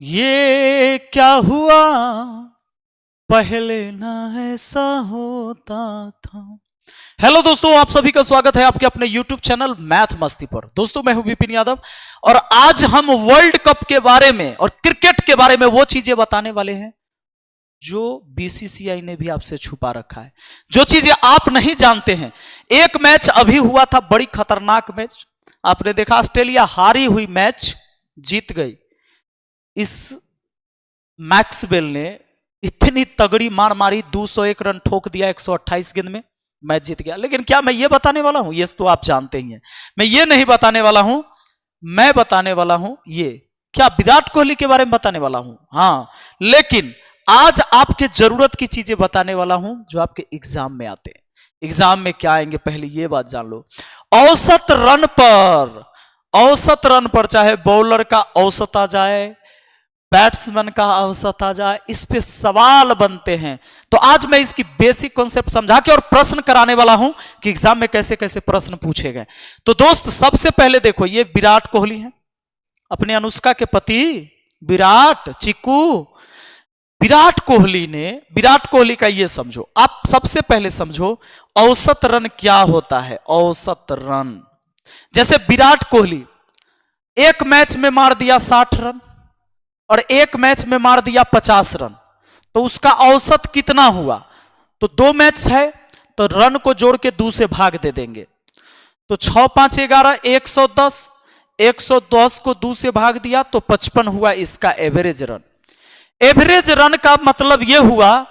ये क्या हुआ पहले ना ऐसा होता था। हेलो दोस्तों, आप सभी का स्वागत है आपके अपने YouTube चैनल मैथ मस्ती पर। दोस्तों मैं हूं विपिन यादव और आज हम वर्ल्ड कप के बारे में और क्रिकेट के बारे में वो चीजें बताने वाले हैं जो बीसीसीआई ने भी आपसे छुपा रखा है, जो चीजें आप नहीं जानते हैं। एक मैच अभी हुआ था, बड़ी खतरनाक मैच। आपने देखा ऑस्ट्रेलिया हारी हुई मैच जीत गई। इस मैक्सवेल ने इतनी तगड़ी मार मारी, 201 रन ठोक दिया 128 गेंद में, मैच जीत गया। लेकिन क्या मैं ये बताने वाला हूं? ये तो आप जानते ही हैं। मैं ये नहीं बताने वाला हूं, मैं बताने वाला हूं ये क्या विराट कोहली के बारे में बताने वाला हूं। हाँ, लेकिन आज आपके जरूरत की चीजें बताने वाला हूं जो आपके एग्जाम में आते हैं। एग्जाम में क्या आएंगे पहले ये बात जान लो। औसत रन पर चाहे बॉलर का औसत आ जाए, बैट्समैन का औसत आ जाए, इस पे सवाल बनते हैं। तो आज मैं इसकी बेसिक कॉन्सेप्ट समझा के और प्रश्न कराने वाला हूं कि एग्जाम में कैसे कैसे प्रश्न पूछे गए। तो दोस्त सबसे पहले देखो, ये विराट कोहली है, अपने अनुष्का के पति विराट चिक्कू। विराट कोहली का ये समझो, आप सबसे पहले समझो औसत रन क्या होता है। औसत रन, जैसे विराट कोहली एक मैच में मार दिया 60 रन और एक मैच में मार दिया 50 रन, तो उसका औसत कितना हुआ? तो 2 मैच है तो रन को जोड़ के 2 से भाग दे देंगे, तो 6 5 11 110, 110 को 2 से भाग दिया तो 55 हुआ इसका एवरेज रन। एवरेज रन का मतलब यह हुआ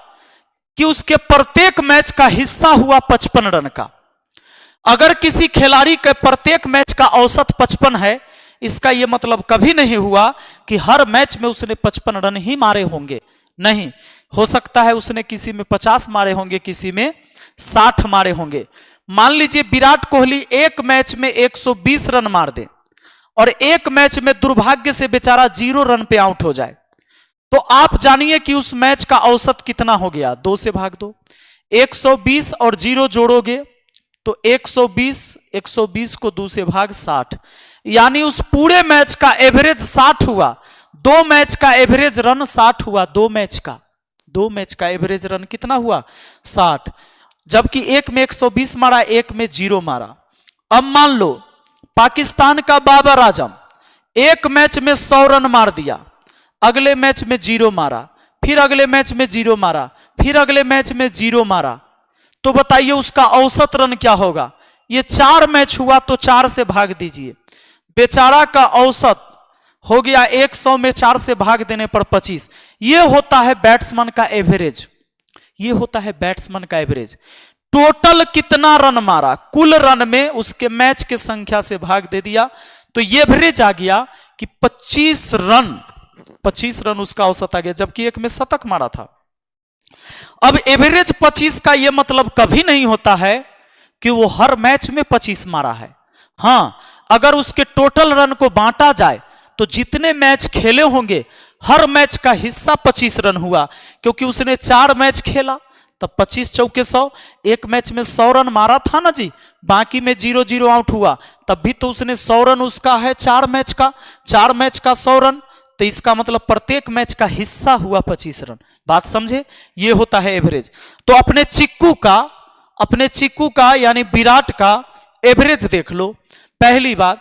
कि उसके प्रत्येक मैच का हिस्सा हुआ 55 रन का। अगर किसी खिलाड़ी के प्रत्येक मैच का औसत 55 है, इसका यह मतलब कभी नहीं हुआ कि हर मैच में उसने 55 रन ही मारे होंगे। नहीं, हो सकता है उसने किसी में 50 मारे होंगे, किसी में 60 मारे होंगे। मान लीजिए विराट कोहली एक मैच में 120 रन मार दे और एक मैच में दुर्भाग्य से बेचारा 0 रन पे आउट हो जाए, तो आप जानिए कि उस मैच का औसत कितना हो गया। 2 से भाग दो, 120 और 0 जोड़ोगे तो 120 को 2 से भाग 60, यानी उस पूरे मैच का एवरेज 60 हुआ। 2 मैच का एवरेज रन 60 हुआ। 2 मैच का एवरेज रन कितना हुआ? 60। जबकि एक में 120 मारा, एक में 0 मारा। अब मान लो पाकिस्तान का बाबर आजम एक मैच में 100 रन मार दिया, अगले मैच में 0 मारा, फिर अगले मैच में 0 मारा, फिर अगले मैच में 0 मारा, तो बताइए उसका औसत रन क्या होगा? ये 4 मैच हुआ तो 4 से भाग दीजिए। बेचारा का औसत हो गया 100 में 4 से भाग देने पर 25। ये होता है बैट्समैन का एवरेज। ये होता है बैट्समैन का एवरेज। टोटल कितना रन मारा, कुल रन में उसके मैच के संख्या से भाग दे दिया, तो ये एवरेज आ गया कि 25 रन उसका औसत आ गया, जबकि एक में शतक मारा था। अब एवरेज 25 का यह मतलब कभी नहीं होता है कि वो हर मैच में 25 मारा है। हां, अगर उसके टोटल रन को बांटा जाए तो जितने मैच खेले होंगे हर मैच का हिस्सा 25 रन हुआ, क्योंकि उसने 4 मैच खेला तब 25 चौके 100, एक मैच में 100 रन मारा था ना जी, बाकी में 0-0 आउट हुआ, तब भी तो उसने 100 रन उसका है 4 मैच का 100 रन, तो इसका मतलब प्रत्येक मैच का हिस्सा हुआ 25 रन। बात समझे? ये होता है एवरेज। तो अपने चिक्कू का यानी विराट का एवरेज देख लो। पहली बात,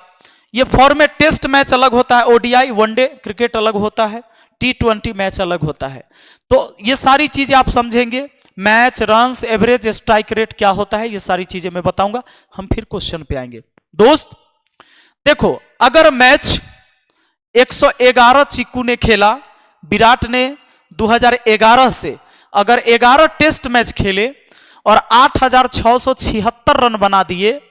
ये फॉर्मेट टेस्ट मैच अलग होता है, ओडीआई वनडे क्रिकेट अलग होता है, T20 मैच अलग होता है। तो ये सारी चीजें आप समझेंगे। Match, runs, average, strike rate क्या होता है, ये सारी चीजें मैं बताऊंगा। हम फिर क्वेश्चन पे आएंगे। दोस्त देखो, अगर मैच 111 चिक्कू ने खेला, विराट ने 2011 से अगर 11 टेस्ट मैच खेले और 8676 रन बना दिए,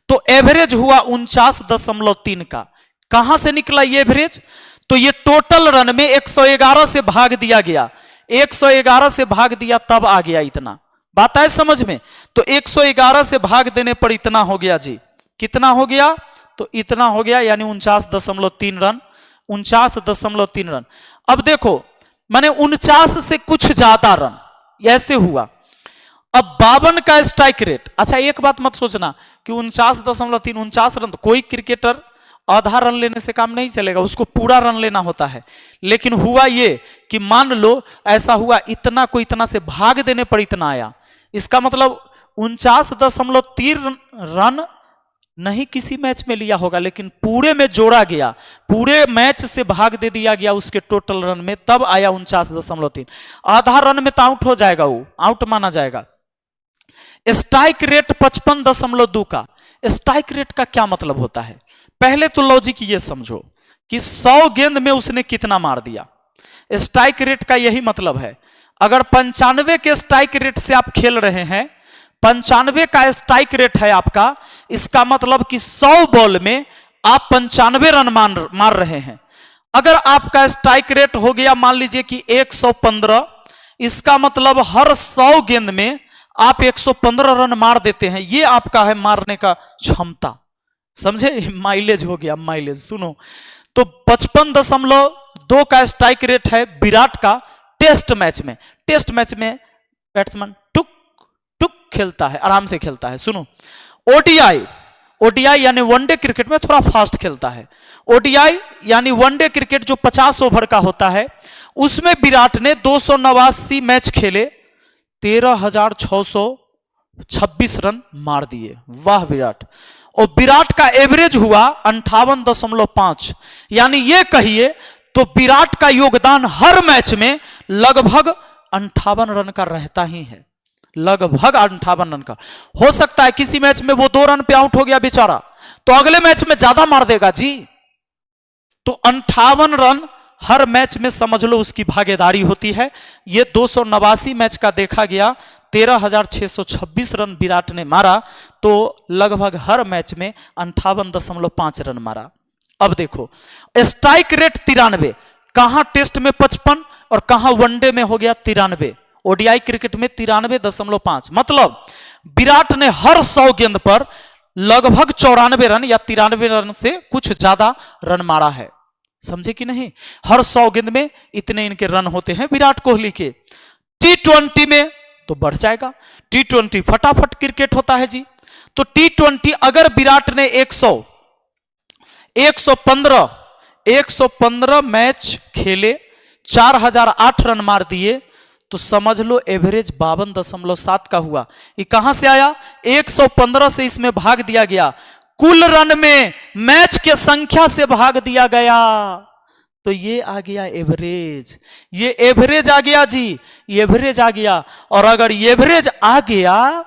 तो एवरेज हुआ 49.3 का। कहां से निकला ये एवरेज? तो ये टोटल रन में 111 से भाग दिया गया, 111 से भाग दिया तब आ गया इतना। बात है समझ में? तो 111 से भाग देने पर इतना हो गया जी। कितना हो गया? तो इतना हो गया, यानी 49.3 रन। 49.3 रन। अब देखो, माने 49 से कुछ ज्यादा रन ऐसे हुआ। अब 52 का स्ट्राइक रेट। अच्छा, एक बात मत सोचना कि 49.3 49 रन तो कोई क्रिकेटर आधा रन लेने से काम नहीं चलेगा, उसको पूरा रन लेना होता है। लेकिन हुआ ये कि मान लो ऐसा हुआ इतना को इतना से भाग देने पर इतना आया, इसका मतलब 49.3 रन नहीं किसी मैच में लिया होगा, लेकिन पूरे में जोड़ा गया, पूरे मैच से भाग दे दिया गया उसके टोटल रन में, तब आया 49.3। आधा रन में तो आउट हो जाएगा, वो आउट माना जाएगा। स्ट्राइक रेट 55.2 का, स्ट्राइक रेट का क्या मतलब होता है? पहले तो लॉजिक ये समझो कि 100 गेंद में उसने कितना मार दिया। स्ट्राइक रेट का यही मतलब है। अगर 95 के स्ट्राइक रेट से आप खेल रहे हैं, 95 का स्ट्राइक रेट है आपका, इसका मतलब कि 100 बॉल में आप 95 रन मार रहे हैं। अगर आपका स्ट्राइक रेट हो गया मान लीजिए कि 115, इसका मतलब हर 100 गेंद में आप 115 रन मार देते हैं, ये आपका है मारने का क्षमता। समझे? माइलेज हो गया, माइलेज। सुनो तो 55.2 का स्ट्राइक रेट है विराट का टेस्ट मैच में। टेस्ट मैच में बैट्समैन टुक टुक खेलता है, आराम से खेलता है। सुनो ओडीआई, ओडीआई यानी वनडे क्रिकेट में थोड़ा फास्ट खेलता है। ओडीआई यानी वनडे क्रिकेट जो 50 ओवर का होता है, उसमें विराट ने 289 मैच खेले, 13,626 रन मार दिए। वाह विराट। और विराट का एवरेज हुआ 58.5, यानी ये कहिए तो विराट का योगदान हर मैच में लगभग 58 रन का रहता ही है, लगभग 58 रन का। हो सकता है किसी मैच में वो 2 रन पे आउट हो गया बेचारा, तो अगले मैच में ज्यादा मार देगा जी। तो 58 रन हर मैच में समझ लो उसकी भागीदारी होती है। ये 289 मैच का देखा गया, 13,626 रन विराट ने मारा, तो लगभग हर मैच में 58.5 रन मारा। अब देखो स्ट्राइक रेट 93, कहां टेस्ट में 55 और कहां वनडे में हो गया 93, ओडीआई क्रिकेट में 93.5। मतलब विराट ने हर 100 गेंद पर लगभग 94 रन या 93 रन से कुछ ज्यादा रन मारा है। समझे कि नहीं? हर 100 गेंद में इतने इनके रन होते हैं विराट कोहली के। T20 में तो बढ़ जाएगा, T20 फटाफट क्रिकेट होता है जी। तो T20 अगर विराट ने 115 मैच खेले, 4008 रन मार दिए, तो समझ लो एवरेज 52.7 का हुआ। ये कहां से आया? 115 से इसमें भाग दिया गया, कुल रन में मैच के संख्या से भाग दिया गया, तो ये आ गया एवरेज। ये एवरेज आ गया जी, एवरेज आ गया। और अगर एवरेज आ गया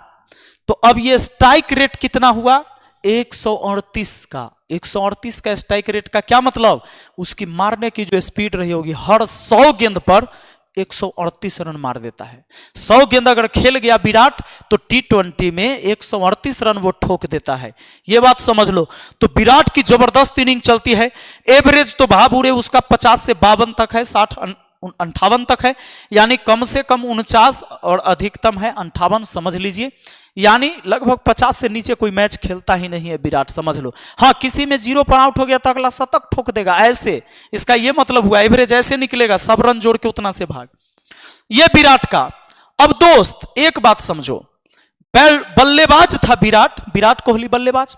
तो अब ये स्ट्राइक रेट कितना हुआ? 138 का। 138 का स्ट्राइक रेट का क्या मतलब? उसकी मारने की जो स्पीड रही होगी, हर 100 गेंद पर 138 रन मार देता है। 100 गेंद अगर खेल गया विराट तो T20 में 138 रन वो ठोक देता है। ये बात समझ लो। तो विराट की जबरदस्त इनिंग चलती है। एवरेज तो भाबूरे उसका 50 से 52 तक है, 60 58 तक है, यानी कम से कम 49 और अधिकतम है 58, समझ लीजिए। यानी लगभग 50 से नीचे कोई मैच खेलता ही नहीं है विराट, समझ लो। हाँ, किसी में 0 पर आउट हो गया तो अगला शतक ठोक देगा, ऐसे। इसका ये मतलब हुआ एवरेज ऐसे निकलेगा, सब रन जोड़ के उतना से भाग। ये विराट का। अब दोस्त एक बात समझो, बल्लेबाज था विराट कोहली बल्लेबाज।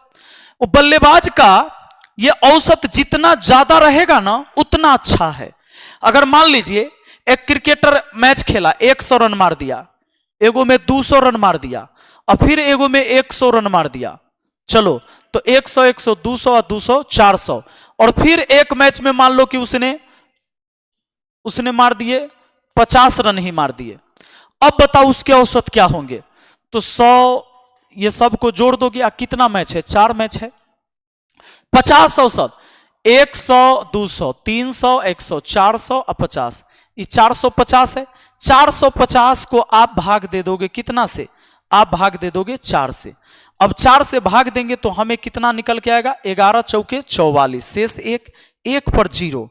वो बल्लेबाज का ये औसत जितना ज्यादा रहेगा ना उतना अच्छा है। अगर मान लीजिए एक क्रिकेटर मैच खेला, 100 रन मार दिया, एगो में 200 रन मार दिया, और फिर एगो में 100 रन मार दिया, चलो तो 100 100 200 और 200 400, और फिर एक मैच में मान लो कि उसने मार दिए 50 रन ही मार दिए। अब बताओ उसके औसत क्या होंगे? तो 100 ये सबको जोड़ दोगे, कितना मैच है? 4 मैच है, 50 औसत, 100 200 300 100 400 और 50, ये 450 है। 450 को आप भाग दे दोगे कितना से? आप भाग दे दोगे 4 से। अब 4 से भाग देंगे तो हमें कितना निकल के आएगा? 11 चौके 44, शेष 1 पर 0,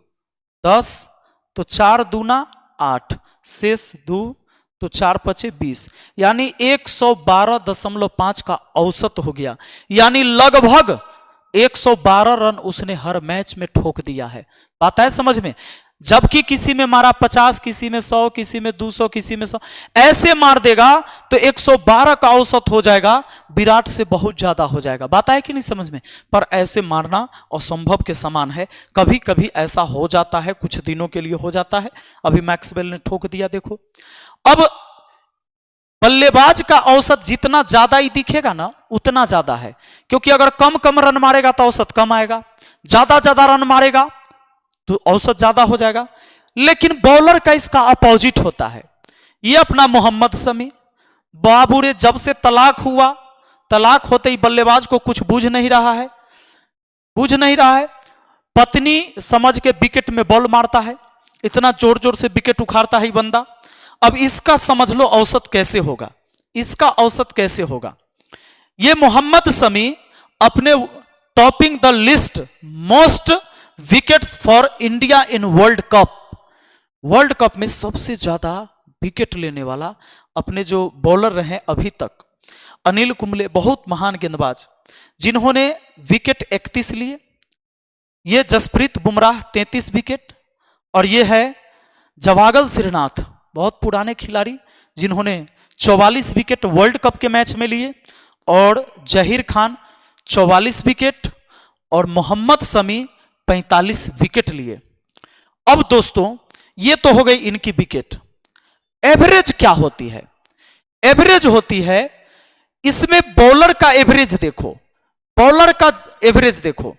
10, तो 4 दूना 8, शेष 2, तो 4 पचे 20, यानी 112.5 का औसत हो गया। यानी लगभग 112 रन उसने हर मैच में ठोक दिया है। बात है समझ में? जबकि किसी में मारा 50, किसी में 100, किसी में 200, किसी में 100, ऐसे मार देगा तो 112 का औसत हो जाएगा, विराट से बहुत ज्यादा हो जाएगा। बात आए कि नहीं समझ में? पर ऐसे मारना असंभव के समान है। कभी कभी ऐसा हो जाता है, कुछ दिनों के लिए हो जाता है। अभी मैक्सवेल ने ठोक दिया, देखो। अब बल्लेबाज का औसत जितना ज्यादा ही दिखेगा ना उतना ज्यादा है, क्योंकि अगर कम कम रन मारेगा तो औसत कम आएगा, ज्यादा ज्यादा रन मारेगा तो औसत ज्यादा हो जाएगा। लेकिन बॉलर का इसका अपोजिट होता है। ये अपना मोहम्मद शमी बाबू रे, जब से तलाक हुआ, तलाक होते ही बल्लेबाज को कुछ बूझ नहीं रहा है, बूझ नहीं रहा है। पत्नी समझ के विकेट में बॉल मारता है, इतना जोर जोर से विकेट उखाड़ता है बंदा। अब इसका समझ लो औसत कैसे होगा, इसका औसत कैसे होगा। ये मोहम्मद शमी अपने topping the list most wickets for India in world cup, world cup में सबसे ज्यादा विकेट लेने वाला अपने जो बॉलर रहे अभी तक, अनिल कुंबले बहुत महान गेंदबाज जिन्होंने विकेट 31 लिए। ये जसप्रीत बुमराह 33 विकेट, और ये है जवागल श्रीनाथ, बहुत पुराने खिलाड़ी जिन्होंने 44 विकेट वर्ल्ड कप के मैच में लिए, और जहीर खान 44 विकेट, और मोहम्मद शमी 45 विकेट लिए। अब दोस्तों ये तो हो गई इनकी विकेट। एवरेज क्या होती है? एवरेज होती है, इसमें बॉलर का एवरेज देखो, बॉलर का एवरेज देखो।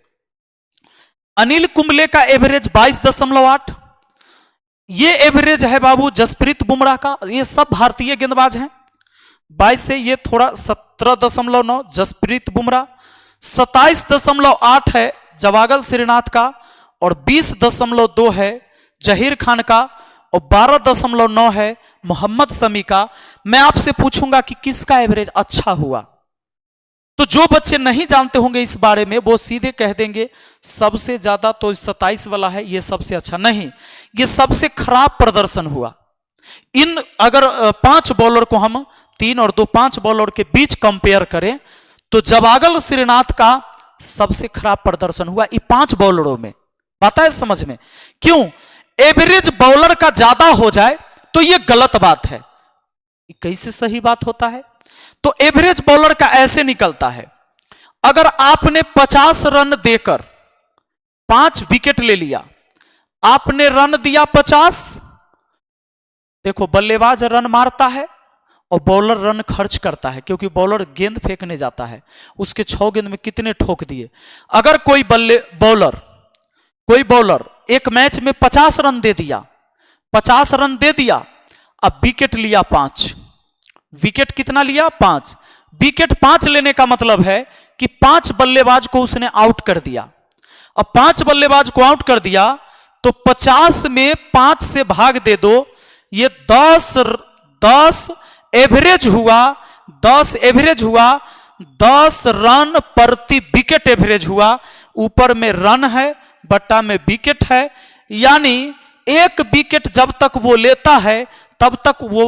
अनिल कुंबले का एवरेज 22.8, ये एवरेज है बाबू जसप्रीत बुमराह का। ये सब भारतीय गेंदबाज हैं। 22 से ये थोड़ा 17.9 जसप्रीत बुमराह, 27.8 है जवागल श्रीनाथ का, और 20.2 है जहीर खान का, और 12.9 है मोहम्मद शमी का। मैं आपसे पूछूंगा कि किसका एवरेज अच्छा हुआ, तो जो बच्चे नहीं जानते होंगे इस बारे में वो सीधे कह देंगे सबसे ज्यादा तो 27 वाला है, ये सबसे अच्छा नहीं, ये सबसे खराब प्रदर्शन हुआ। इन अगर 5 बॉलर को हम 3 और 2 5 बॉलर के बीच कंपेयर करें तो जवागल श्रीनाथ का सबसे खराब प्रदर्शन हुआ ये 5 बॉलरों में। पता है समझ में? क्यों? एवरेज बॉलर का ज्यादा हो जाए तो यह गलत बात है, कैसे सही बात होता है? तो एवरेज बॉलर का ऐसे निकलता है, अगर आपने 50 रन देकर 5 विकेट ले लिया, आपने रन दिया 50, देखो बल्लेबाज रन मारता है और बॉलर रन खर्च करता है, क्योंकि बॉलर गेंद फेंकने जाता है, उसके 6 गेंद में कितने ठोक दिए। अगर कोई बॉलर एक मैच में 50 रन दे दिया, 50 रन दे दिया, अब विकेट लिया 5, विकेट कितना लिया? 5। विकेट 5 लेने का मतलब है कि 5 बल्लेबाज को उसने आउट कर दिया। अब 5 बल्लेबाज को आउट कर दिया तो 50 में 5 से भाग दे दो, ये 10 एवरेज हुआ, 10 एवरेज हुआ, 10 रन प्रति विकेट एवरेज हुआ। ऊपर में रन है, बट्टा में विकेट है, यानी एक विकेट जब तक वो लेता है तब तक वो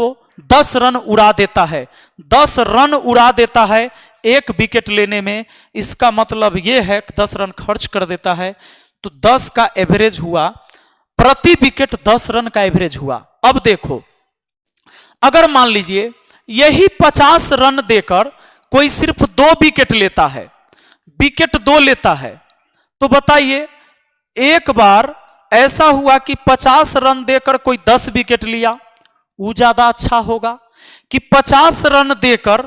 10 रन उड़ा देता है, 10 रन उड़ा देता है एक विकेट लेने में। इसका मतलब यह है कि 10 रन खर्च कर देता है, तो 10 का एवरेज हुआ, प्रति विकेट 10 रन का एवरेज हुआ। अब देखो, अगर मान लीजिए यही 50 रन देकर कोई सिर्फ 2 विकेट लेता है, विकेट 2 लेता है, तो बताइए एक बार ऐसा हुआ कि 50 रन देकर कोई 10 विकेट लिया, वो ज्यादा अच्छा होगा कि 50 रन देकर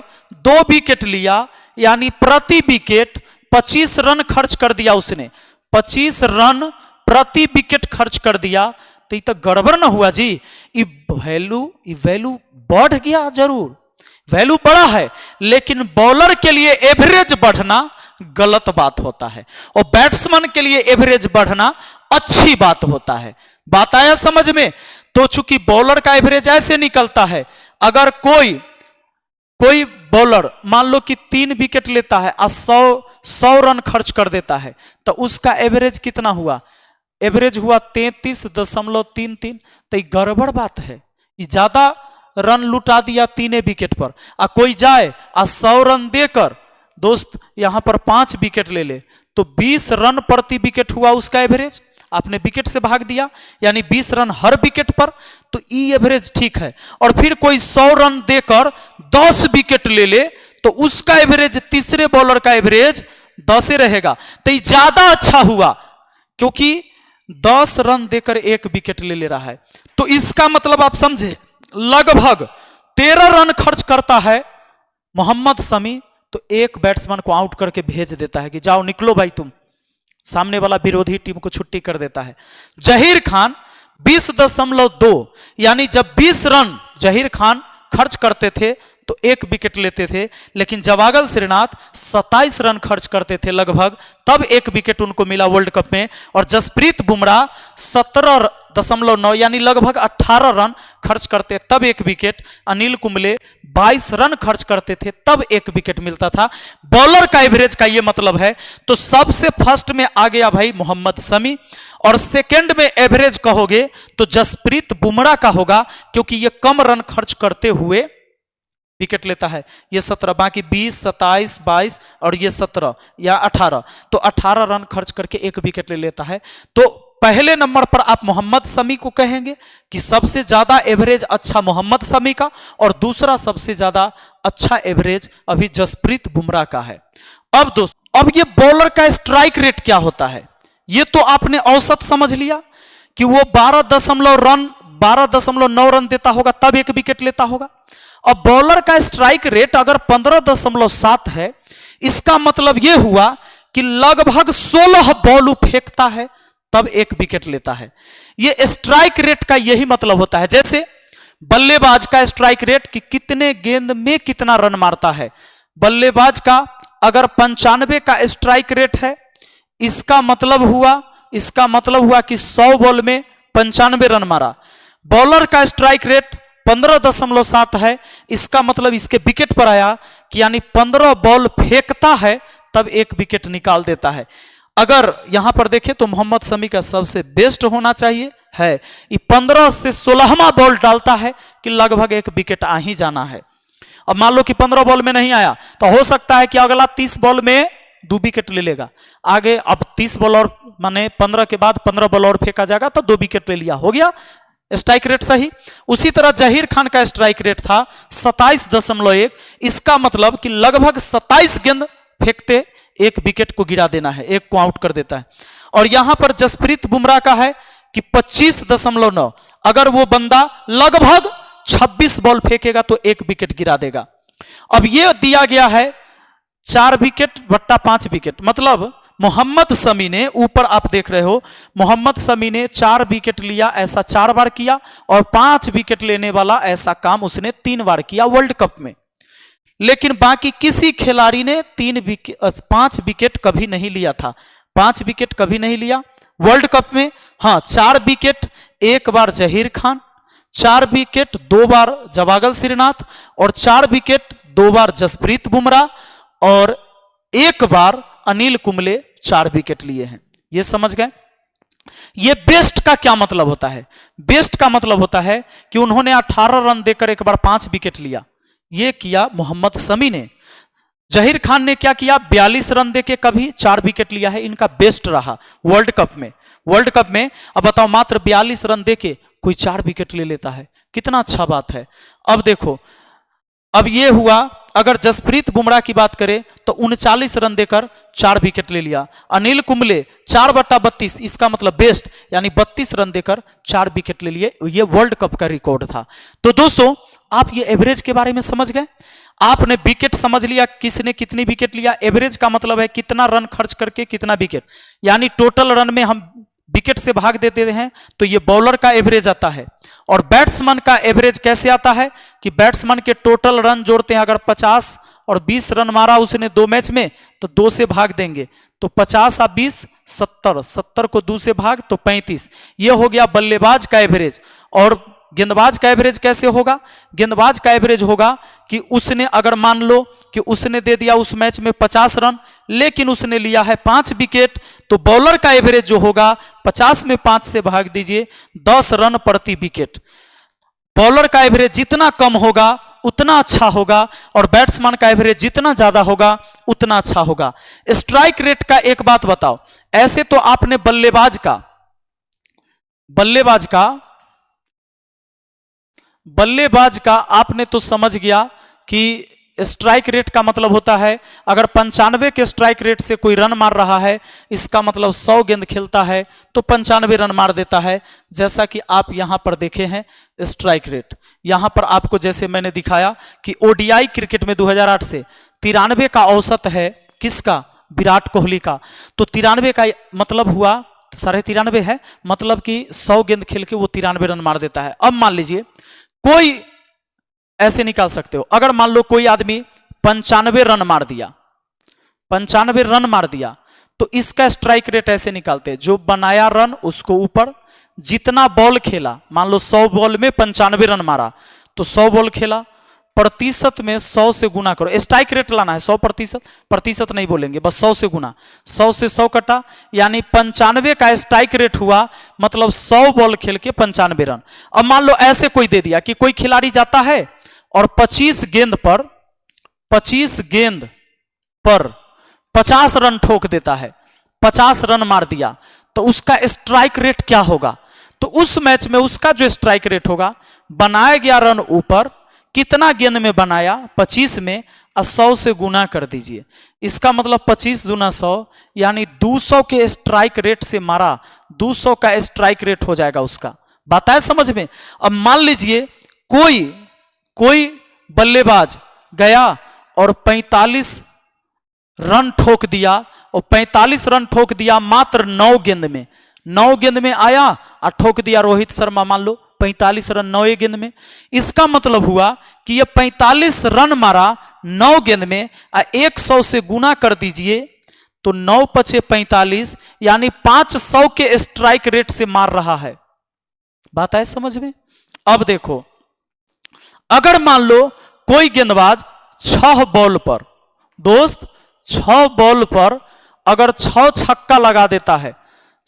2 विकेट लिया, यानी प्रति विकेट 25 रन खर्च कर दिया उसने, 25 रन प्रति विकेट खर्च कर दिया, तो ये तो गड़बड़ ना हुआ जी। ये वैल्यू बढ़ गया, जरूर वैल्यू बढ़ा है, लेकिन बॉलर के लिए एवरेज बढ़ना गलत बात होता है और बैट्समैन के लिए एवरेज बढ़ना अच्छी बात होता है। बात आया समझ में? तो चूंकि बॉलर का एवरेज ऐसे निकलता है, अगर कोई बॉलर मान लो कि 3 विकेट लेता है और 100 रन खर्च कर देता है, तो उसका एवरेज कितना हुआ? एवरेज हुआ 33.33। तो ये गड़बड़ बात है, ये ज्यादा रन लुटा दिया 3 विकेट पर। और कोई जाए और 100 रन देकर दोस्त यहां पर 5 विकेट ले ले, तो 20 रन प्रति विकेट हुआ उसका एवरेज, आपने विकेट से भाग दिया, यानी 20 रन हर विकेट पर, तो ई एवरेज ठीक है। और फिर कोई 100 रन देकर 10 विकेट ले ले तो उसका एवरेज, तीसरे बॉलर का एवरेज 10 रहेगा। तो ये ज्यादा अच्छा हुआ क्योंकि 10 रन देकर 1 विकेट ले रहा है। तो इसका मतलब आप समझे, लगभग 13 रन खर्च करता है मोहम्मद शमी, तो एक बैट्समैन को आउट करके भेज देता है कि जाओ निकलो भाई तुम, सामने वाला विरोधी टीम को छुट्टी कर देता है। जहीर खान 20.2, यानी जब 20 रन जहीर खान खर्च करते थे तो 1 विकेट लेते थे, लेकिन जवागल श्रीनाथ 27 रन खर्च करते थे लगभग, तब 1 विकेट उनको मिला वर्ल्ड कप में। और जसप्रीत बुमराह 17.9 यानी लगभग 18 रन खर्च करते तब 1 विकेट। अनिल कुंबले 22 रन खर्च करते थे तब 1 विकेट मिलता था। बॉलर का एवरेज का ये मतलब है। तो सबसे फर्स्ट में आ गया भाई मोहम्मद शमी, और सेकंड में एवरेज कहोगे तो जसप्रीत बुमराह का होगा, क्योंकि ये कम रन खर्च करते हुए विकेट लेता है। ये 17, बाकी 20, 27, 22 और ये 17 या 18, तो 18 रन खर्च करके 1 विकेट ले लेता है। तो पहले नंबर पर आप मोहम्मद शमी को कहेंगे कि सबसे ज्यादा एवरेज अच्छा मोहम्मद शमी का, और दूसरा सबसे ज्यादा अच्छा एवरेज अभी जसप्रीत बुमराह का है। अब दोस्तों, अब ये बॉलर का स्ट्राइक रेट क्या होता है, ये तो आपने औसत समझ लिया कि वो 12.9 रन देता होगा तब 1 विकेट लेता होगा। अब बॉलर का स्ट्राइक रेट अगर 15.7 है, इसका मतलब यह हुआ कि लगभग 16 बॉल फेंकता है तब 1 विकेट लेता है। यह स्ट्राइक रेट का यही मतलब होता है। जैसे बल्लेबाज का स्ट्राइक रेट कि कितने गेंद में कितना रन मारता है। बल्लेबाज का अगर 95 का स्ट्राइक रेट है, इसका मतलब हुआ कि 100 बॉल में 95 रन मारा। बॉलर का स्ट्राइक रेट 15.7 है, इसका मतलब इसके विकेट पर आया कि यानी 15 बॉल फेंकता है तब 1 विकेट निकाल देता है। अगर यहां पर देखें तो मोहम्मद शमी का सबसे बेस्ट होना चाहिए है, ये 15 से 16वां बॉल डालता है कि लगभग 1 विकेट आ ही जाना है। अब मान लो कि 15 बॉल में नहीं आया तो हो सकता है कि अगला 30 बॉल में 2 विकेट ले लेगा। आगे अब 30 बॉल और माने 15 के बाद 15 बॉल और फेंका जाएगा तो 2 विकेट ले लिया, हो गया स्ट्राइक रेट सही। उसी तरह जहीर खान का स्ट्राइक रेट था 27.1, इसका मतलब कि लगभग 27 गेंद फेंकते 1 विकेट को गिरा देना है, 1 को आउट कर देता है। और यहां पर जसप्रीत बुमराह का है कि 25.9, अगर वो बंदा लगभग 26 बॉल फेंकेगा तो 1 विकेट गिरा देगा। अब ये दिया गया है 4 विकेट बट्टा 5 विकेट, मतलब मोहम्मद शमी ने, ऊपर आप देख रहे हो मोहम्मद शमी ने 4 विकेट लिया, ऐसा 4 बार किया, और 5 विकेट लेने वाला ऐसा काम उसने 3 बार किया वर्ल्ड कप में। लेकिन बाकी किसी खिलाड़ी ने 5 विकेट कभी नहीं लिया था, 5 विकेट कभी नहीं लिया वर्ल्ड कप में। हाँ, 4 विकेट 1 बार जहीर खान, 4 विकेट 2 बार जवागल श्रीनाथ, और 4 विकेट 2 बार जसप्रीत बुमराह, और 1 बार अनिल कुंबले 4 विकेट लिए हैं। ये समझ गए। ये बेस्ट का क्या मतलब होता है? बेस्ट का मतलब होता है कि उन्होंने 18 रन देकर 1 बार 5 विकेट लिया, ये किया मोहम्मद शमी ने। जहीर खान ने क्या किया, 42 रन देके कभी 4 विकेट लिया है, इनका बेस्ट रहा वर्ल्ड कप में। वर्ल्ड कप में अब बताओ, मात्र 42 रन देके कोई 4 विकेट ले लेता है, कितना अच्छा बात है। अब देखो, अब ये हुआ, अगर जसप्रीत बुमराह की बात करें तो 39 रन देकर 4 विकेट ले लिया। अनिल कुंबले 4/32, इसका मतलब बेस्ट, यानी 32 रन देकर 4 विकेट ले लिए, ये वर्ल्ड कप का रिकॉर्ड था। तो दोस्तों, आप ये एवरेज के बारे में समझ गए। आपने विकेट समझ लिया, किसने कितनी विकेट लिया। एवरेज का मतलब है कितना रन खर्च करके कितना विकेट, यानी टोटल रन में हम विकेट से भाग देते हैं तो ये बॉलर का एवरेज आता है। और बैट्समैन का एवरेज कैसे आता है कि बैट्समैन के टोटल रन जोड़ते हैं, अगर 50 और 20 रन मारा उसने 2 मैच में तो 2 से भाग देंगे, तो 50 और 20 70, 70 को 2 से भाग तो 35। ये हो गया बल्लेबाज का एवरेज। और गेंदबाज का एवरेज कैसे होगा? गेंदबाज का एवरेज होगा कि उसने, अगर मान लो कि उसने दे दिया उस मैच में 50 रन, लेकिन उसने लिया है 5 विकेट, तो बॉलर का एवरेज जो होगा 50 में 5 से भाग दीजिए 10 रन प्रति विकेट। बॉलर का एवरेज जितना कम होगा उतना अच्छा होगा, और बैट्समैन का एवरेज जितना ज्यादा होगा उतना अच्छा होगा। स्ट्राइक रेट का एक बात बताओ, ऐसे तो आपने बल्लेबाज का बल्लेबाज का आपने तो समझ गया कि स्ट्राइक रेट का मतलब होता है अगर 95 के स्ट्राइक रेट से कोई रन मार रहा है, इसका मतलब 100 गेंद खेलता है तो 95 रन मार देता है। जैसा कि आप यहां पर देखे हैं स्ट्राइक रेट, यहां पर आपको जैसे मैंने दिखाया कि ओडीआई क्रिकेट में 2008 से 93 का औसत है, किसका? विराट कोहली का। तो 93 का मतलब हुआ 93.5 है, मतलब कि 100 गेंद खेल के वो 93 रन मार देता है। अब मान लीजिए कोई ऐसे निकाल सकते हो, अगर मान लो कोई आदमी 95 रन मार दिया, 95 रन मार दिया, तो इसका स्ट्राइक रेट ऐसे निकालते हैं, जो बनाया रन उसको ऊपर, जितना बॉल खेला, मान लो 100 बॉल में 95 रन मारा, तो 100 बॉल खेला, प्रतिशत में 100 से गुना करो, स्ट्राइक रेट लाना है 100%, प्रतिशत नहीं बोलेंगे, बस 100 से गुना, 100 से 100 कटा, यानी 95 का स्ट्राइक रेट हुआ, मतलब 100 बॉल खेल के 95 रन। अब मान लो ऐसे कोई दे दिया कि कोई खिलाड़ी जाता है और 25 गेंद पर 50 रन ठोक देता है, 50 रन मार दिया, तो उसका स्ट्राइक रेट क्या होगा? तो उस मैच में उसका जो स्ट्राइक रेट होगा, बनाया गया रन ऊपर, कितना गेंद में बनाया 25 में, 100 से गुना कर दीजिए, इसका मतलब 25 दूना 100, यानी 200 के स्ट्राइक रेट से मारा, 200 का स्ट्राइक रेट हो जाएगा उसका। बात है समझ में? अब मान लीजिए कोई बल्लेबाज गया और 45 रन ठोक दिया, और 45 रन ठोक दिया मात्र 9 गेंद में, 9 गेंद में आया और ठोक दिया रोहित शर्मा, मान लो 45 रन 9 गेंद में। इसका मतलब हुआ कि ये 45 रन मारा 9 गेंद में, 100 से गुना कर दीजिए तो 9 पचे 45, यानी 500 के स्ट्राइक रेट से मार रहा है। बात है समझ में? अब देखो, अगर मान लो कोई गेंदबाज 6 बॉल पर, दोस्त 6 बॉल पर अगर 6 छक्का लगा देता है,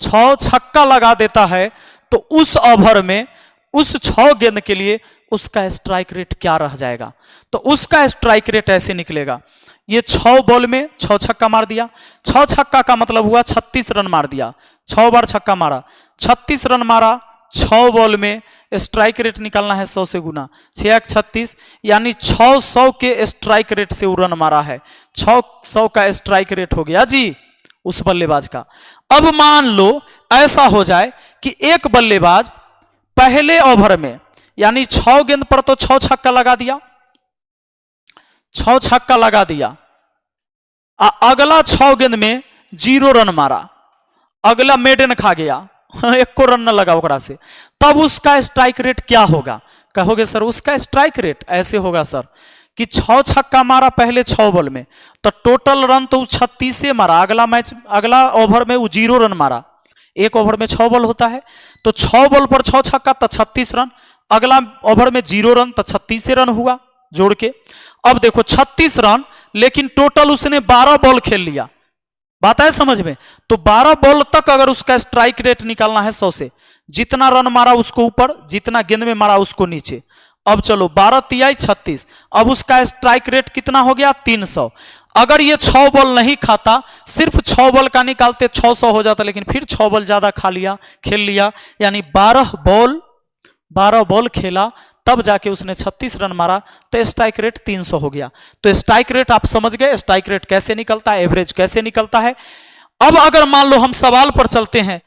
6 छक्का लगा देता है, तो उस ओवर में उस 6 गेंद के लिए उसका स्ट्राइक रेट क्या रह जाएगा? तो उसका स्ट्राइक रेट ऐसे निकलेगा, ये 6 बॉल में 6 छक्का मार दिया, 6 छक्का का मतलब हुआ 36 रन मार दिया, 6 बार छक्का मारा, 36 रन मारा, 6 बॉल में स्ट्राइक रेट निकालना है 100 से गुना, 6 36, यानी 600 के स्ट्राइक रेट से वो रन मारा है, 600 का स्ट्राइक रेट हो गया जी उस बल्लेबाज का। अब मान लो ऐसा हो जाए कि एक बल्लेबाज पहले ओवर में, यानी 6 गेंद पर तो 6 छक्का लगा दिया, 6 छक्का लगा दिया, अगला 6 गेंद में 0 रन मारा, अगला मेडन खा गया, एक को रन न लगा ओकरा से, तब उसका स्ट्राइक रेट क्या होगा? कहोगे सर उसका स्ट्राइक रेट ऐसे होगा सर कि 6 छक्का मारा पहले 6 बॉल में, तो टोटल रन तो 36 से मारा, अगला ओवर में वो 0 रन मारा, एक ओवर में 6 बॉल होता है, तो 6 बॉल पर 6 छक्का तो 36 रन, अगला ओवर में 0 रन तो 36 से रन हुआ जोड़ के। अब देखो 36 रन, लेकिन टोटल उसने 12 बॉल खेल लिया। बात है समझ में? तो 12 बॉल तक अगर उसका स्ट्राइक रेट निकालना है 100 से, जितना रन मारा उसको ऊपर, जितना गेंद में मारा उसको नीचे। अब चलो 12 तिहाई 36, अब उसका स्ट्राइक रेट कितना हो गया? 300। अगर ये 6 बॉल नहीं खाता, सिर्फ 6 बॉल का निकालते 600 हो जाता, लेकिन फिर 6 बॉल ज्यादा खेल लिया, यानी 12 बॉल खेला, तब जाके उसने 36 रन मारा, तो स्ट्राइक रेट 300 हो गया। तो स्ट्राइक रेट आप समझ गए, स्ट्राइक रेट कैसे निकलता है, एवरेज कैसे निकलता है। अब अगर मान लो हम सवाल पर चलते हैं,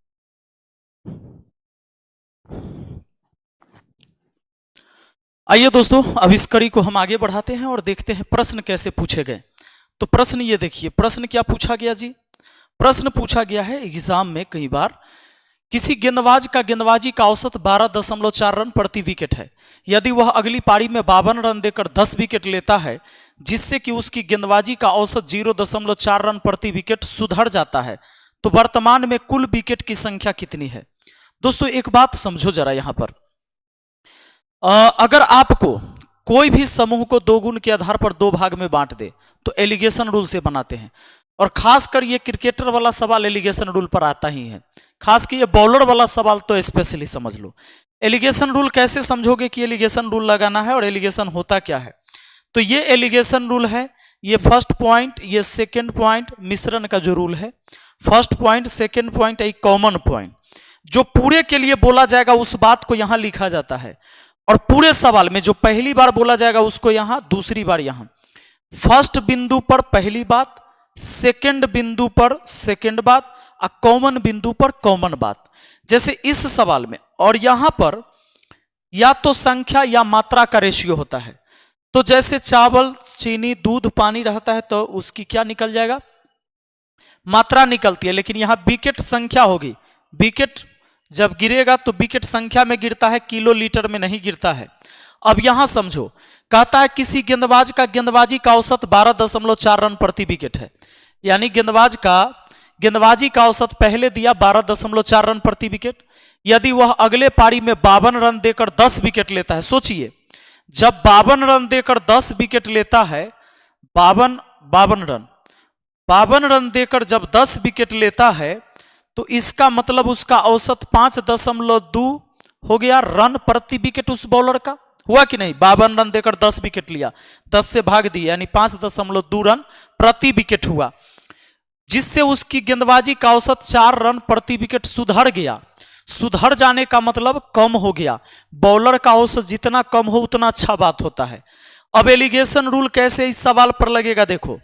आइए दोस्तों अब इस कड़ी को हम आगे बढ़ाते हैं और देखते हैं प्रश्न कैसे पूछे गए। तो प्रश्न ये देखिए, प्रश्न क्या पूछा गया जी? प्रश्न पूछा गया है एग्जाम में कई बार, किसी गेंदबाज का गेंदबाजी का औसत 12.4 रन प्रति विकेट है, यदि वह अगली पारी में 52 रन देकर 10 विकेट लेता है, जिससे कि उसकी गेंदबाजी का औसत 0.4 रन प्रति विकेट सुधर जाता है, तो वर्तमान में कुल विकेट की संख्या कितनी है? दोस्तों एक बात समझो जरा यहां पर, अगर आपको कोई भी समूह को 2 गुण के आधार पर 2 भाग में बांट दे तो एलिगेशन रूल से बनाते हैं, और खासकर ये क्रिकेटर वाला सवाल एलिगेशन रूल पर आता ही है, खास कि ये बॉलर वाला सवाल तो स्पेशली समझ लो। एलिगेशन रूल कैसे समझोगे कि एलिगेशन रूल लगाना है और एलिगेशन होता क्या है? तो ये एलिगेशन रूल है, ये फर्स्ट पॉइंट, ये सेकंड पॉइंट, मिश्रण का जो रूल है, फर्स्ट पॉइंट, सेकंड पॉइंट, एक कॉमन पॉइंट, जो पूरे के लिए बोला जाएगा उस बात को यहां लिखा जाता है, और पूरे सवाल में जो पहली बार बोला जाएगा उसको यहां, दूसरी बार यहां। फर्स्ट बिंदु पर पहली बात, सेकंड बिंदु पर सेकंड बात, और कॉमन बिंदु पर कॉमन बात। जैसे इस सवाल में, और यहां पर या तो संख्या या मात्रा का रेशियो होता है। तो जैसे चावल, चीनी, दूध, पानी रहता है तो उसकी क्या निकल जाएगा, मात्रा निकलती है। लेकिन यहां विकेट संख्या होगी। विकेट जब गिरेगा तो विकेट संख्या में गिरता है, किलो लीटर में नहीं गिरता है। अब यहां समझो, कहता है किसी गेंदबाज का गेंदबाजी का औसत 12.4 रन प्रति विकेट है। यानी गेंदबाजी का औसत पहले दिया 12.4 रन प्रति विकेट। यदि वह अगले पारी में 52 रन देकर 10 विकेट लेता है, सोचिए जब 52 रन देकर 10 विकेट लेता है, 52 रन देकर जब 10 विकेट लेता है, तो इसका मतलब उसका औसत 5.2 हो गया रन प्रति विकेट उस बॉलर का, हुआ कि नहीं। 52 रन देकर 10 विकेट लिया, 10 से भाग दिया, यानी 5.2 रन प्रति विकेट हुआ, जिससे उसकी गेंदबाजी का औसत 4 रन प्रति विकेट सुधर गया। सुधर जाने का मतलब कम हो गया। बॉलर का औसत जितना कम हो उतना अच्छा बात होता है। अब एलिगेशन रूल कैसे इस सवाल पर लगेगा, देखो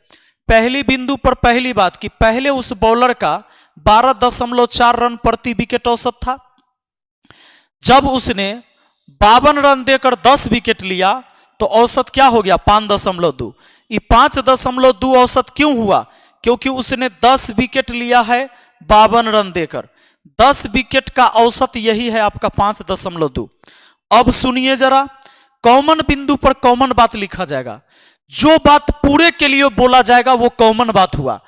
पहली बिंदु पर पहली बात कि पहले उस बॉलर का 12.4 रन प्रति विकेट औसत था। जब उसने 52 रन देकर 10 विकेट लिया तो औसत क्या हो गया, 5.2। ये 5.2 औसत क्यों हुआ, क्योंकि उसने 10 विकेट लिया है 52 रन देकर। 10 विकेट का औसत यही है आपका 5.2। अब सुनिए जरा, कॉमन बिंदु पर कॉमन बात लिखा जाएगा। जो बात पूरे के लिए बोला जाएगा वो कॉमन बात हुआ।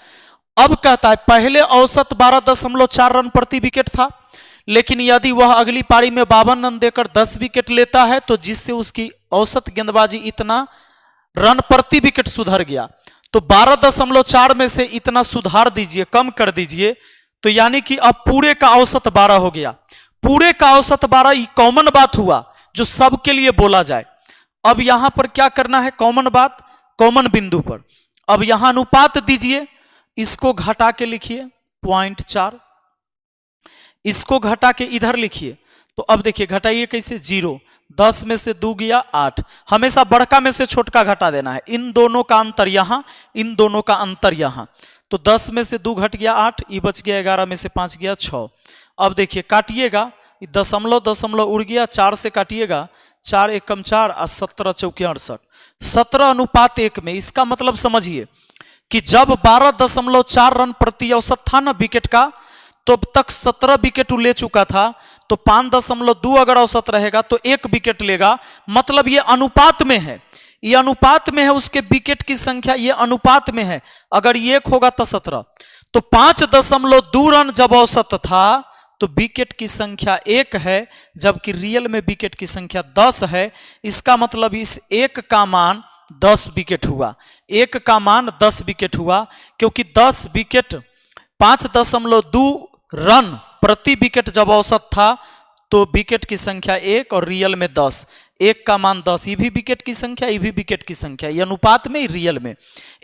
अब कहता है पहले औसत 12.4 रन प्रति विकेट था, लेकिन यदि वह अगली पारी में 52 रन देकर 10 विकेट लेता है तो जिससे उसकी औसत गेंदबाजी इतना रन प्रति विकेट सुधर गया। तो 12.4 में से इतना सुधार दीजिए, कम कर दीजिए, तो यानी कि अब पूरे का औसत 12 हो गया। पूरे का औसत 12 ये कॉमन बात हुआ जो सबके लिए बोला जाए। अब यहां पर क्या करना है, कॉमन बात कॉमन बिंदु पर। अब यहां अनुपात दीजिए, इसको घटा के लिखिए 0.4, इसको घटा के इधर लिखिए। तो अब देखिए घटाइए कैसे, 0, 10 में से 2 गया 8। हमेशा बड़का में से छोटका घटा देना है। इन दोनों का अंतर यहां, इन दोनों का अंतर यहां। तो 10 में से 2 घट गया 8, ये बच गया 11 में से 5 गया 6। अब देखिए काटिएगा, दशमलव उड़ गया, 4 से काटिएगा, 4 एकम 4 और 17 चौके 68, 17:1 में। इसका मतलब समझिए कि जब 12.4 रन प्रति औसत था ना विकेट का, तो अब तक 17 विकेट ले चुका था। तो 5.2 अगर औसत रहेगा तो 1 विकेट लेगा, मतलब ये अनुपात में है, ये अनुपात में है, उसके विकेट की संख्या ये अनुपात में है। अगर 1 होगा तो 17। तो 5.2 रन जब औसत था तो विकेट की संख्या 1 है, जबकि रियल में विकेट की संख्या 10 है। इसका मतलब इस 1 का मान 10 विकेट हुआ, 1 का मान 10 विकेट हुआ, क्योंकि 10 विकेट 5.2 रन प्रति विकेट जब औसत था तो विकेट की संख्या 1 और रियल में 10, 1 का मान 10, ये भी विकेट की संख्या, ये भी विकेट की संख्या, ये अनुपात में, रियल में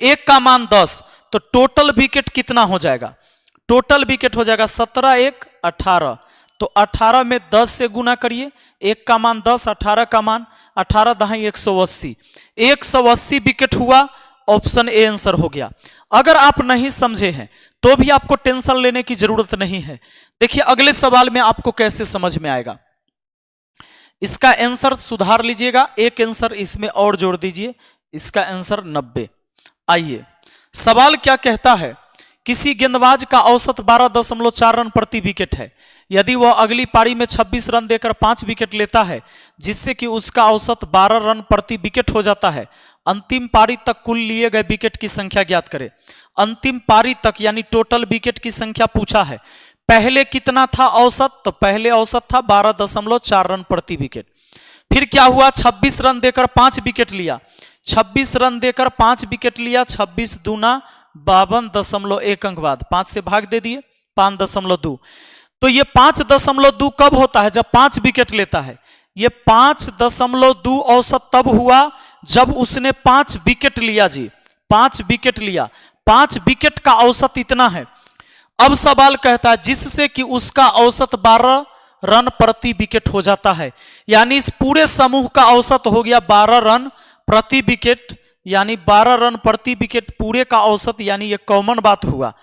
1 का मान 10। तो टोटल विकेट कितना हो जाएगा, टोटल विकेट हो जाएगा 17 1 18। तो 18 में 10 से गुना करिए, 1 का मान 10, 18 का मान 18 दहाई 180, 180 विकेट हुआ। ऑप्शन ए आंसर हो गया। अगर आप नहीं समझे हैं तो भी आपको टेंशन लेने की जरूरत नहीं है। देखिए अगले सवाल में आपको कैसे समझ में आएगा। इसका आंसर सुधार लीजिएगा, एक आंसर इसमें और जोड़ दीजिए, इसका आंसर 90। आइए सवाल क्या कहता है, किसी गेंदबाज का औसत 12.4 रन प्रति विकेट है। यदि वह अगली पारी में 26 रन देकर 5 विकेट लेता है, जिससे कि उसका औसत 12 रन प्रति विकेट हो जाता है। अंतिम पारी तक कुल लिए गए विकेट की संख्या ज्ञात करें। अंतिम पारी तक यानी टोटल विकेट की संख्या पूछा है। पहले कितना था औसत, तो पहले औसत था 12.4 रन प्रति विकेट। फिर क्या हुआ, 26 रन देकर 5 विकेट लिया, 26 रन देकर 5 विकेट लिया, 26 दूना 52.1 अंक बाद 5 से भाग दे दिए, 5.2। तो ये 5.2 कब होता है, जब 5 विकेट लेता है। ये 5.2 औसत तब हुआ जब उसने 5 विकेट लिया जी, 5 विकेट लिया। 5 विकेट का औसत इतना है। अब सवाल कहता है जिससे कि उसका औसत 12 रन प्रति विकेट हो जाता है, यानी इस पूरे समूह का औसत हो गया 12 रन प्रति विकेट, यानी 12 रन प्रति विकेट पूरे का औसत, यानी ये कॉमन बात हुआ।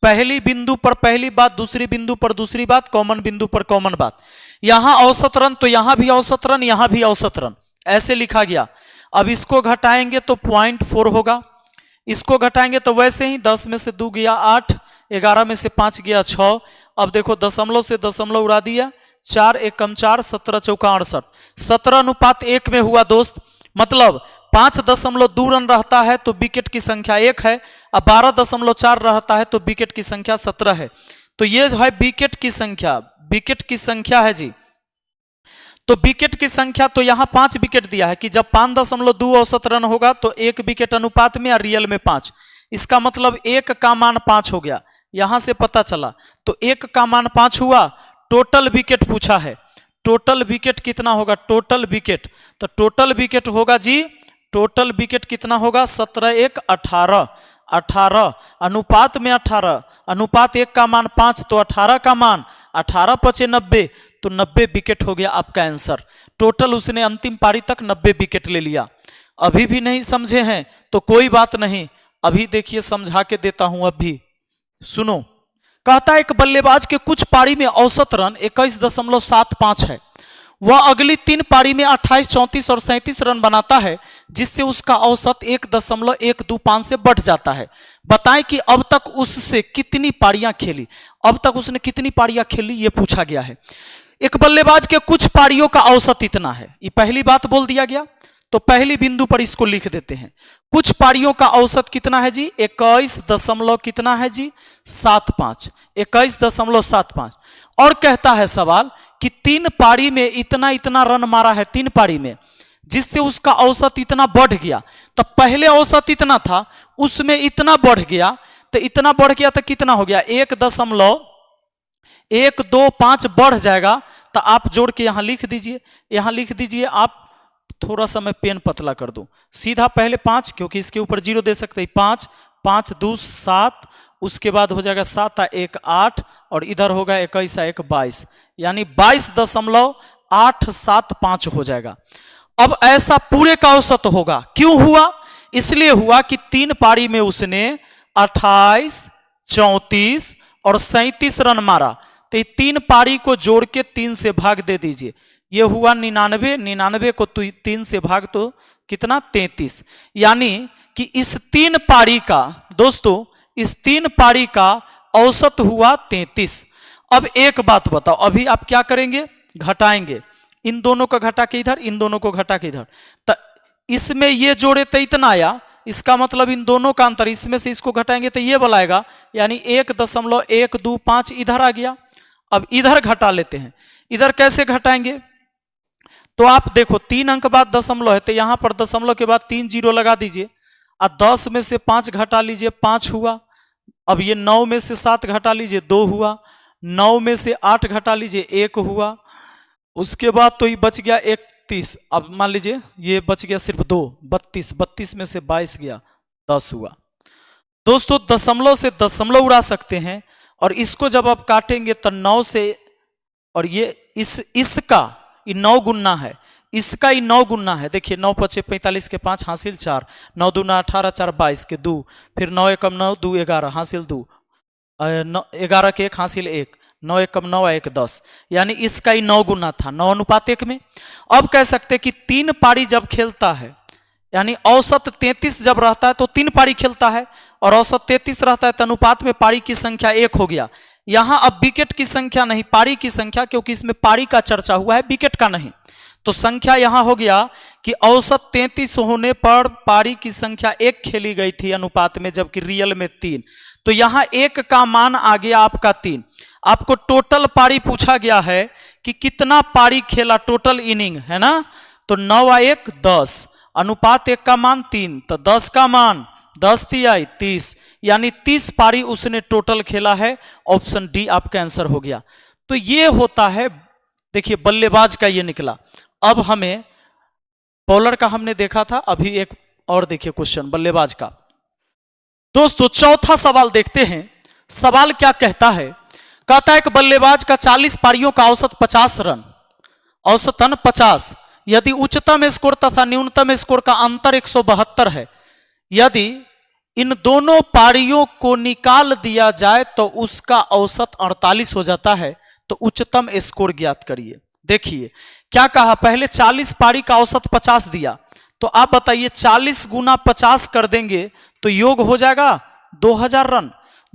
पहली बिंदु पर पहली बात, दूसरी बिंदु पर दूसरी बात, कॉमन बिंदु पर कॉमन बात। यहां औसत रन तो यहां भी औसत रन, यहां भी औसत रन, ऐसे लिखा गया। अब इसको घटाएंगे तो 0.4 होगा, इसको घटाएंगे तो वैसे ही 10 में से 2 गया 8, 11 में से 5 गया 6। अब देखो दशमलव से दशमलव उड़ा दिया, 4 एकम 4, 17 चौका 68, 17:1 में हुआ दोस्त। मतलब 5.2 रन रहता है तो विकेट की संख्या 1 है, अब 12.4 रहता है तो विकेट की संख्या 17 है। तो ये जो है विकेट की संख्या, विकेट की संख्या है जी। तो विकेट की संख्या तो यहां 5 विकेट दिया है कि जब 5.2 औसत रन होगा तो 1 विकेट अनुपात में या रियल में 5, इसका मतलब 1 का मान 5 हो गया, यहां से पता चला। तो 1 का मान 5 हुआ। टोटल विकेट पूछा है, टोटल विकेट कितना होगा, टोटल विकेट, तो टोटल विकेट होगा जी, टोटल विकेट कितना होगा, 17 1 18, 18 अनुपात में 18, अनुपात 1 का मान 5 तो 18 का मान 18 × 90, तो 90 विकेट हो गया आपका आंसर। टोटल उसने अंतिम पारी तक 90 विकेट ले लिया। अभी भी नहीं समझे हैं तो कोई बात नहीं, अभी देखिए समझा के देता हूं। अभी सुनो, कहता है एक बल्लेबाज के कुछ पारी में औसत रन 21.75 है, वह अगली 3 पारी में 28, 34 और 37 रन बनाता है, जिससे उसका औसत 1.125 से बढ़ जाता है। बताएं कि अब तक उससे कितनी पारियां खेली, अब तक उसने कितनी पारियां खेली, यह पूछा गया है। एक बल्लेबाज के कुछ पारियों का औसत इतना है, ये पहली बात बोल दिया गया, तो पहली बिंदु पर इसको लिख देते हैं। कुछ पारियों का औसत कितना है जी, 21 दशमलव कितना है जी, 75, 21.75। और कहता है सवाल कि 3 पारी में इतना इतना रन मारा है, 3 पारी में, जिससे उसका औसत इतना बढ़ गया। तो पहले औसत इतना था, उसमें इतना बढ़ गया, तो इतना बढ़ गया तो कितना हो गया, 1.125 बढ़ जाएगा। तो आप जोड़ के यहां लिख दीजिए, यहां लिख दीजिए आप। थोड़ा सा मैं पेन पतला कर दूं, सीधा पहले 5, क्योंकि इसके ऊपर 0 दे सकते हैं, 5, 5 2 7, उसके बाद हो जाएगा 7 1 8, और इधर होगा 21 1 22, यानी 22.875 हो जाएगा। अब ऐसा पूरे का औसत होगा, क्यों हुआ, इसलिए हुआ कि 3 पारी में उसने 28, 34 और 37 रन मारा। तो 3 पारी को जोड़ के 3 से भाग दे दीजिए, ये हुआ 99, 99 को 3 से भाग तो कितना, 33, यानी कि इस 3 पारी का दोस्तों, इस 3 पारी का औसत हुआ 33। अब एक बात बताओ, अभी आप क्या करेंगे, घटाएंगे, इन दोनों को घटा के इधर, इन दोनों को घटा के इधर, तो इसमें ये जोड़े तो इतना आया, इसका मतलब इन दोनों का अंतर, इसमें से इसको घटाएंगे तो ये वाला आएगा, यानी 1.125 इधर आ गया। अब इधर घटा लेते हैं, इधर कैसे घटाएंगे, तो आप देखो 3 अंक बाद दशमलव है, तो यहां पर दशमलव के बाद 3 0 लगा दीजिए, और 10 में से 5 घटा लीजिए, 5 हुआ। अब ये 9 में से 7 घटा लीजिए, 2 हुआ। 9 में से 8 घटा लीजिए, 1 हुआ। उसके बाद तो ये बच गया 31, अब मान लीजिए ये बच गया सिर्फ 2, 32, 32 में से 22 गया, 10 हुआ। दोस्तों दशमलव से दशमलव उड़ा सकते हैं, और इसको जब आप काटेंगे तो 9 से, और ये इसका ये 9 गुना है, इसका ही 9 गुना है। देखिए 9 × 5 = 45 के 5 हासिल 4, 9 दूना 18, 4 22 के 2, फिर 9 एकम 9, 2 11 हासिल 2, 11 के 1 हासिल 1, 9 एकम 9 1 10, यानी इसका ही 9 गुना था, 9:1 में। अब कह सकते कि 3 पारी जब खेलता है, यानी औसत 33 जब रहता है तो 3 पारी खेलता है, और औसत 33 रहता है तो अनुपात में पारी की संख्या 1 हो गया। यहां अब विकेट की संख्या नहीं, पारी की संख्या, क्योंकि इसमें पारी का चर्चा हुआ है, विकेट का नहीं। तो संख्या यहां हो गया कि औसत 33 होने पर पारी की संख्या 1 खेली गई थी अनुपात में, जबकि रियल में 3। तो यहां 1 का मान आ गया आपका 3। आपको टोटल पारी पूछा गया है कि कितना पारी खेला, टोटल इनिंग है ना, तो 9 × 1 10, अनुपात 1 का मान 3, तो 10 का मान 10 × 30, यानी 30 पारी उसने टोटल खेला है। ऑप्शन डी आपका आंसर हो गया। तो ये होता है, देखिए बल्लेबाज का ये निकला। अब हमें बॉलर का हमने देखा था, अभी एक और देखिए क्वेश्चन बल्लेबाज का। दोस्तों चौथा सवाल देखते हैं। सवाल क्या कहता है? कहता है कि बल्लेबाज का 40 पारियों का औसत 50 रन, औसतन 50, यदि उच्चतम स्कोर तथा न्यूनतम स्कोर का अंतर 172 है, यदि इन दोनों पारियों को निकाल दिया जाए तो उसका औसत 48 हो जाता है, तो उच्चतम स्कोर ज्ञात करिए। देखिए क्या कहा, पहले 40 पारी का औसत 50 दिया, तो आप बताइए 40 गुना 50 कर देंगे तो योग हो जाएगा 2000 रन।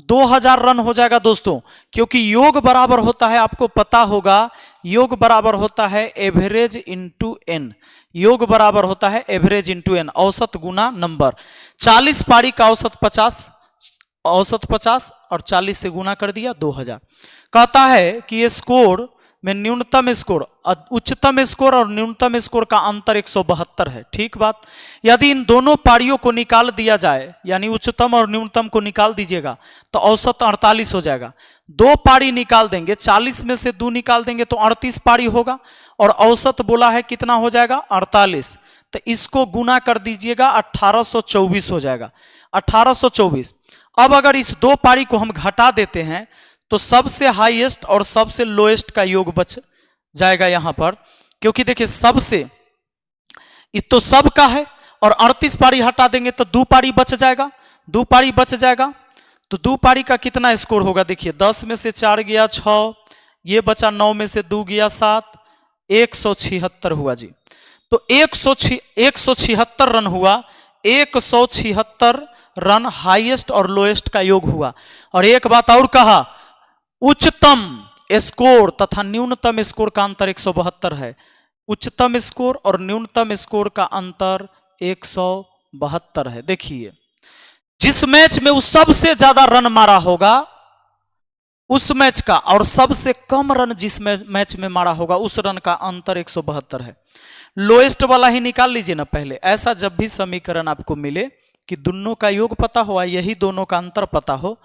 2000 रन हो जाएगा दोस्तों, क्योंकि योग बराबर होता है, आपको पता होगा, योग बराबर होता है एवरेज इंटू एन। योग बराबर होता है एवरेज इंटू एन, औसत गुना नंबर। 40 पारी का औसत 50, औसत 50 और 40 से गुना कर दिया 2000। कहता है कि स्कोर में न्यूनतम स्कोर, उच्चतम स्कोर और न्यूनतम स्कोर का अंतर 172 है। ठीक बात। यदि इन दोनों पारियों को निकाल दिया जाए, यानी उच्चतम और न्यूनतम को निकाल दीजिएगा तो औसत 48 हो जाएगा। 2 पारी निकाल देंगे, 40 में से 2 निकाल देंगे तो 38 पारी होगा, और औसत बोला है कितना हो जाएगा 48, तो इसको गुना कर दीजिएगा 1824 हो जाएगा, 1824। अब अगर इस 2 पारी को हम घटा देते हैं तो सबसे हाईएस्ट और सबसे लोएस्ट का योग बच जाएगा यहां पर, क्योंकि देखिए सबसे ये तो सब का है, और 38 पारी हटा देंगे तो 2 पारी बच जाएगा, 2 पारी बच जाएगा। तो 2 पारी का कितना स्कोर होगा? देखिए 10 में से 4 गया 6, ये बचा 9 में से 2 गया 7, 176 हुआ जी। तो 176 रन हुआ, 176 रन हाईएस्ट और लोएस्ट का योग हुआ। और एक बात और कहा, उच्चतम स्कोर तथा न्यूनतम स्कोर का अंतर 172 है। उच्चतम स्कोर और न्यूनतम स्कोर का अंतर 172 है। देखिए जिस मैच में वो सबसे ज्यादा रन मारा होगा उस मैच का, और सबसे कम रन जिस मैच में मारा होगा उस रन का अंतर 172 है। लोएस्ट वाला ही निकाल लीजिए ना पहले। ऐसा जब भी समीकरण आपको मिले कि दोनों का योग पता हो, यही दोनों का अंतर पता हो,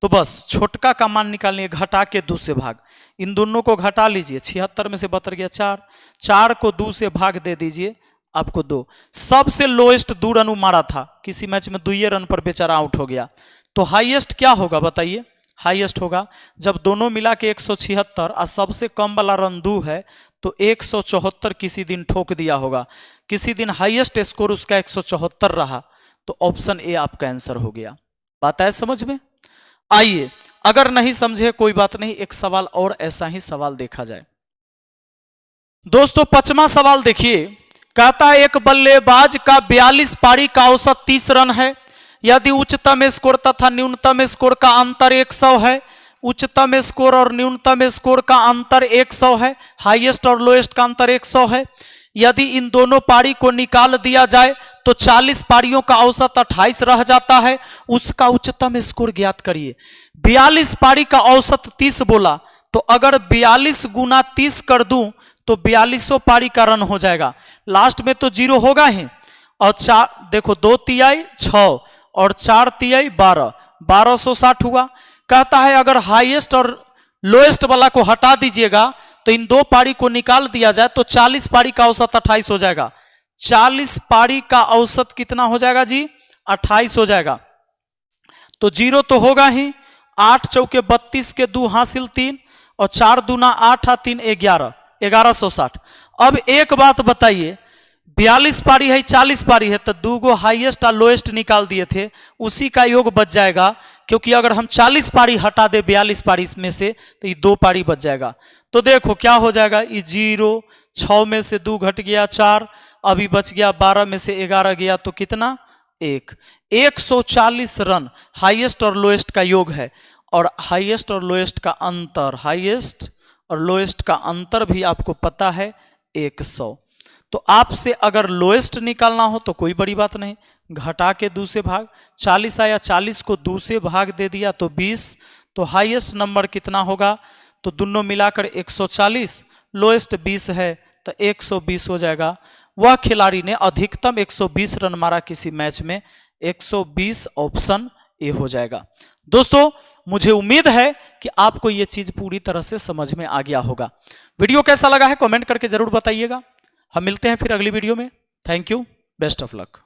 तो बस छोटका का मान निकालनी है, घटा के 2 से भाग। इन दोनों को घटा लीजिए, 76 में से बच गया 4, 4 को 2 से भाग दे दीजिए, आपको 2। सबसे लोएस्ट 2 रन मारा था, किसी मैच में 2 रन पर बेचारा आउट हो गया। तो हाईएस्ट क्या होगा बताइए? हाईएस्ट होगा जब दोनों मिला के 176 और सबसे कम वाला रन 2 है तो 174 किसी दिन ठोक दिया होगा, किसी दिन हाईएस्ट स्कोर उसका 174 रहा, तो ऑप्शन ए आपका आंसर हो गया। बात है समझ में? आइए, अगर नहीं समझे कोई बात नहीं, एक सवाल और ऐसा ही सवाल देखा जाए। दोस्तों 5वां सवाल देखिए, कहता है एक बल्लेबाज का 42 पारी का औसत 30 रन है, यदि उच्चतम स्कोर तथा न्यूनतम स्कोर का अंतर 100 है, उच्चतम स्कोर और न्यूनतम स्कोर का अंतर 100 है, हाईएस्ट और लोएस्ट का अंतर 100 है, यदि इन दोनों पारी को निकाल दिया जाए तो 40 पारियों का औसत 28 रह जाता है, उसका उच्चतम स्कोर ज्ञात करिए। 42 पारी का औसत 30 बोला, तो अगर 42 गुना 30 कर दूं तो 42 पारी का रन हो जाएगा। लास्ट में तो 0 होगा ही, और 4 देखो 2 तिहाई 6 और 4 तिहाई 12, 1260 हुआ। कहता है अगर हाईएस्ट और लोएस्ट वाला को हटा दीजिएगा तो इन 2 पारी को निकाल दिया जाए तो 40 पारी का औसत 28 हो जाएगा। 40 पारी का औसत कितना हो जाएगा जी? 28 हो जाएगा। तो 0 तो होगा ही, 8 चौके 32 के 2 हासिल 3 और 4 दूना 8 3 11, 1160। अब एक बात बताइए, 42 पारी है 40 पारी है, तो 2 गो हाईएस्ट और लोएस्ट निकाल दिए थे, उसी का योग बच जाएगा, क्योंकि अगर हम 40 पारी हटा दे 42 पारी में से तो ये 2 पारी बच जाएगा। तो देखो क्या हो जाएगा, ये 0, 6 में से 2 घट गया 4, अभी बच गया 12 में से 11 गया तो कितना 1। 140 रन हाईएस्ट और लोएस्ट का योग है, और हाईएस्ट और लोएस्ट का अंतर, हाईएस्ट और लोएस्ट का अंतर भी आपको पता है 100। तो आपसे अगर लोएस्ट निकालना हो तो कोई बड़ी बात नहीं, घटा के 2 से भाग, 40 आया 40 को 2 से भाग दे दिया तो 20, तो हाईएस्ट नंबर कितना होगा? तो दोनों मिलाकर 140, लोएस्ट 20 है तो 120 हो जाएगा। वह खिलाड़ी ने अधिकतम 120 रन मारा किसी मैच में, 120 ऑप्शन ए हो जाएगा। दोस्तों मुझे उम्मीद है कि आपको यह चीज पूरी तरह से समझ में आ गया होगा। वीडियो कैसा लगा है कमेंट करके जरूर बताइएगा। हम मिलते हैं फिर अगली वीडियो में। Thank you, best of luck.